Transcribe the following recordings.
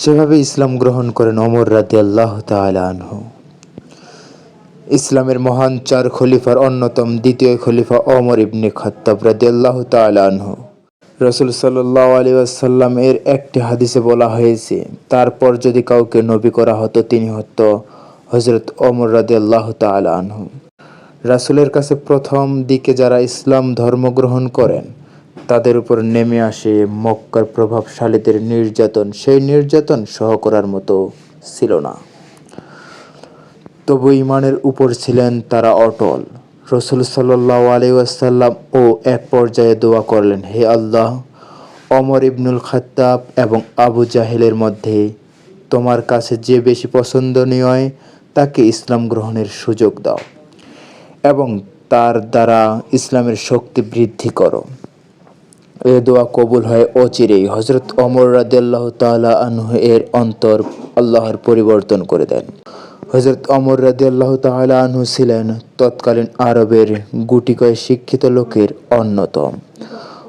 যেভাবে ইসলাম গ্রহণ করেন ওমর রাদিয়াল্লাহু তাআলা আনহু। ইসলামের মহান চার খলিফার অন্যতম দ্বিতীয় খলিফা ওমর ইবনে খাত্তাব রাদিয়াল্লাহু তাআলা আনহু। রাসূল সাল্লাল্লাহু আলাইহি ওয়াসাল্লাম এর একটি হাদিসে বলা হয়েছে, তারপর যদি কাউকে নবী করা হতো তিনি হতো হযরত ওমর রাদিয়াল্লাহু তাআলা আনহু। রাসূলের কাছে প্রথম দিকে যারা ইসলাম ধর্ম গ্রহণ করেন তাদের উপর নেমে আসে মক্কার প্রভাবশালীদের নির্যাতন। সেই নির্যাতন সহ করার মতো ছিল না। তবু ঈমানের উপর ছিলেন তারা অটল। রাসূল সাল্লাল্লাহু আলাইহি ওয়াসাল্লাম ও এক পর্যায়ে দোয়া করলেন, হে আল্লাহ, ওমর ইবনুল খাত্তাব এবং আবু জাহেলের মধ্যে তোমার কাছে যে বেশি পছন্দনীয় তাকে ইসলাম গ্রহণের সুযোগ দাও এবং তার দ্বারা ইসলামের শক্তি বৃদ্ধি করো। এ দোয়া কবুল হয় অচিরেই। হযরত ওমর রাদিয়াল্লাহু তাআলা আনহু এর অন্তর আল্লাহর পরিবর্তন করে দেন। হযরত ওমর রাদিয়াল্লাহু তাআলা আনহু ছিলেন তৎকালীন আরবের গুটিকয় শিক্ষিত লোকের অন্যতম।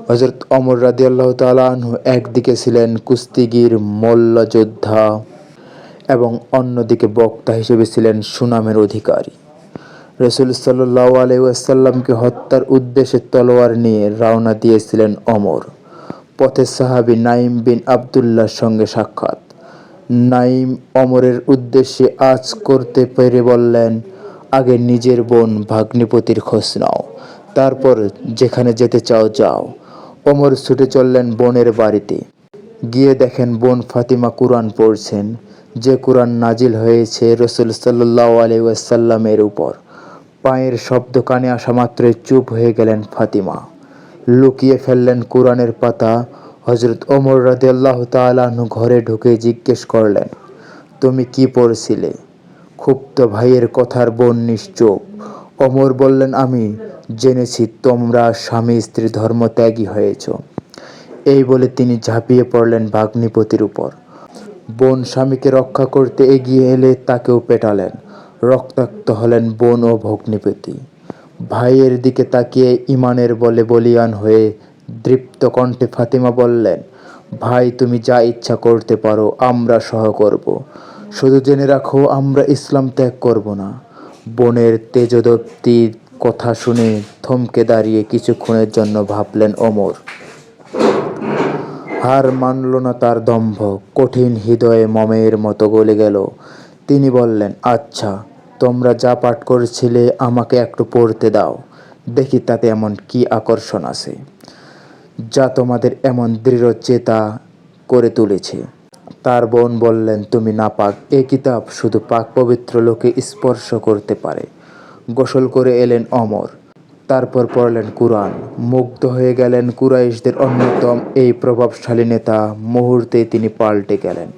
হযরত ওমর রাদিয়াল্লাহু তাআলা আনহু একদিকে ছিলেন কুস্তিগীর মল্লযোদ্ধা এবং অন্যদিকে বক্তা হিসেবে ছিলেন সুনামের অধিকারী। রাসূল সাল্লাল্লাহু আলাইহি ওয়াসাল্লামকে হত্যার উদ্দেশ্যে তলোয়ার নিয়ে রওনা দিয়েছিলেন ওমর। পথে সাহাবী নাঈম বিন আব্দুল্লাহর সঙ্গে সাক্ষাৎ। নাঈম ওমরের উদ্দেশ্যে আঁচ করতে পেরে বললেন, আগে নিজের বোন ভাগ্নিপতির খোঁজ নাও, তারপর যেখানে যেতে চাও যাও। ওমর ছুটে চললেন বোনের বাড়িতে। গিয়ে দেখেন বোন ফাতিমা কুরআন পড়ছেন, যে কুরআন নাজিল হয়েছে রাসূল সাল্লাল্লাহু আলাইহি ওয়াসাল্লামের উপর। পায়ের শব্দ কানে আসা মাত্রই চুপ হয়ে গেলেন ফাতিমা। লুকিয়ে ফেললেন কুরআনের পাতা। হযরত ওমর রাদিয়াল্লাহু তাআলা আনহু ঘরে ঢুকে জিজ্ঞেস করলেন, তুমি কি পড়ছিলে? ক্ষুব্ধ ভাইয়ের কথার বোন নিশ্চুপ। ওমর বললেন, আমি জেনেছি তোমরা স্বামী স্ত্রী ধর্মত্যাগী হয়েছ। এই বলে তিনি ঝাঁপিয়ে পড়লেন ভাগ্নিপতির উপর। বোন স্বামীকে রক্ষা করতে এগিয়ে এলে তাকেও পেটালেন। রক্তাক্ত হলেন বোন ও ভগ্নিপতি। ভাইয়ের দিকে তাকিয়ে ঈমানের বলে বলীয়ান হয়ে দৃপ্ত কণ্ঠে ফাতিমা বললেন, ভাই তুমি যা ইচ্ছা করতে পারো, আমরা সহ করব। শুধু জেনে রাখো আমরা ইসলাম ত্যাগ করব না। বোনের তেজোদীপ্তি কথা শুনে থমকে দাঁড়িয়ে কিছুক্ষণের জন্য ভাবলেন ওমর। হার মানল না তার দম্ভ, কঠিন হৃদয়ে মমের মতো গলে গেল। তিনি বললেন, আচ্ছা, তোমরা যা পাঠ করছিলে আমাকে একটু পড়তে দাও, দেখি তাতে এমন কি আকর্ষণ আছে যা তোমাদের এমন দৃঢ়চেতা করে তুলেছে। তার বোন বললেন, তুমি নাপাক, এ কিতাব শুধু পাক পবিত্র লোকে স্পর্শ করতে পারে। গোসল করে এলেন ওমর, তারপর পড়লেন কুরআন। মুগ্ধ হয়ে গেলেন কুরাইশদের অন্যতম এই প্রভাবশালী নেতা। মুহূর্তেই তিনি পাল্টে গেলেন।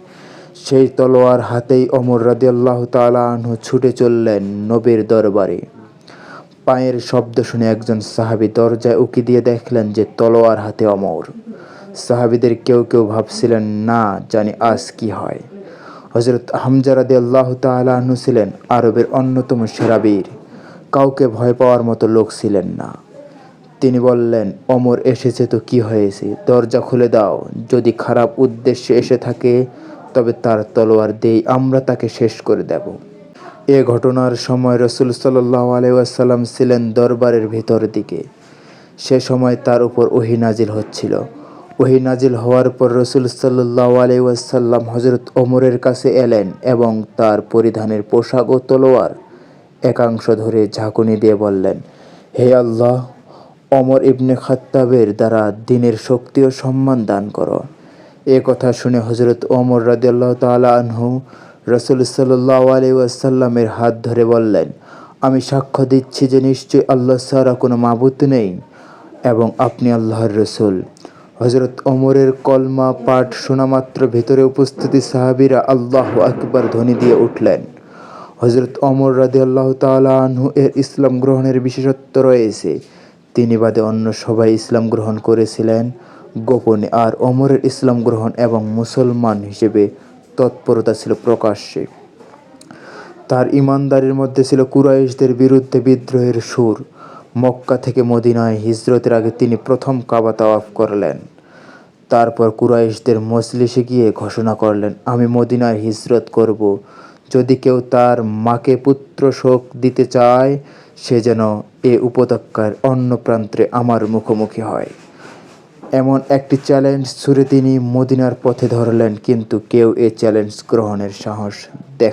সেই তলোয়ার হাতেই ওমর রাদিয়াল্লাহু তাআলা আনহু ছুটে চললেন নবীর দরবারে। পায়ের শব্দ শুনে একজন সাহাবী দরজায় উঁকি দিয়ে দেখলেন যে তলোয়ার হাতে ওমর। সাহাবীদের কেউ কেউ ভাবছিলেন, না জানি আজ কি হয়। হযরত হামজা রাদিয়াল্লাহু তাআলা আনহু ছিলেন আরবের অন্যতম সেরা বীর। কাউকে ভয় পাওয়ার মতো লোক ছিলেন না। তিনি বললেন, ওমর এসেছে তো কি হয়েছে, দরজা খুলে দাও। যদি খারাপ উদ্দেশ্যে এসে থাকে তবে তার তলোয়ার দিয়েই আমরা তাকে শেষ করে দেব। এ ঘটনার সময় রাসূল সাল্লাল্লাহু আলাইহি ওয়াসাল্লাম ছিলেন দরবারের ভিতর দিকে। সে সময় তার উপর ওহী নাজিল হচ্ছিল। ওহী নাজিল হওয়ার পর রাসূল সাল্লাল্লাহু আলাইহি ওয়াসাল্লাম হযরত ওমরের কাছে এলেন এবং তার পরিধানের পোশাক ও তলোয়ার একাংশ ধরে ঝাঁকুনি দিয়ে বললেন, হে আল্লাহ, ওমর ইবনে খাত্তাবের দ্বারা দ্বীনের শক্তি ও সম্মান দান করো। এ কথা শুনে হযরত ওমর রাদিয়াল্লাহু তাআলা আনহু রাসূল সাল্লাল্লাহু আলাইহি ওয়াসাল্লামের হাত ধরে বললেন, আমি সাক্ষ্য দিচ্ছি যে নিশ্চয়ই আল্লাহ ছাড়া কোনো মাবুদ নেই এবং আপনি আল্লাহর রাসূল। হযরত ওমরের কলমা পাঠ শোনামাত্র ভেতরে উপস্থিত সাহাবীরা আল্লাহু আকবার ধ্বনি দিয়ে উঠলেন। হযরত ওমর রাদিয়াল্লাহু তাআলা আনহু এর ইসলাম গ্রহণের বিশেষত্ব রয়েছে। তিনি বাদে অন্য সবাই ইসলাম গ্রহণ করেছিলেন গোপনে, আর ওমরের ইসলাম গ্রহণ এবং মুসলমান হিসেবে তৎপরতা ছিল প্রকাশ্যে। তার ঈমানদারির মধ্যে ছিল কুরাইশদের বিরুদ্ধে বিদ্রোহের সুর। মক্কা থেকে মদিনায় হিজরতের আগে তিনি প্রথম কাবা তাওয়াফ করলেন। তারপর কুরাইশদের মজলিসে গিয়ে ঘোষণা করলেন, আমি মদিনায় হিজরত করব। যদি কেউ তার মাকে পুত্র শোক দিতে চায়, সে যেন এ উপত্যকার অন্য প্রান্তে আমার মুখোমুখি হয়। এমন একটি চ্যালেঞ্জ ছুড়ে তিনি মদিনার পথে ধরলেন, কিন্তু কেউ এ চ্যালেঞ্জ গ্রহণের সাহস দেখায়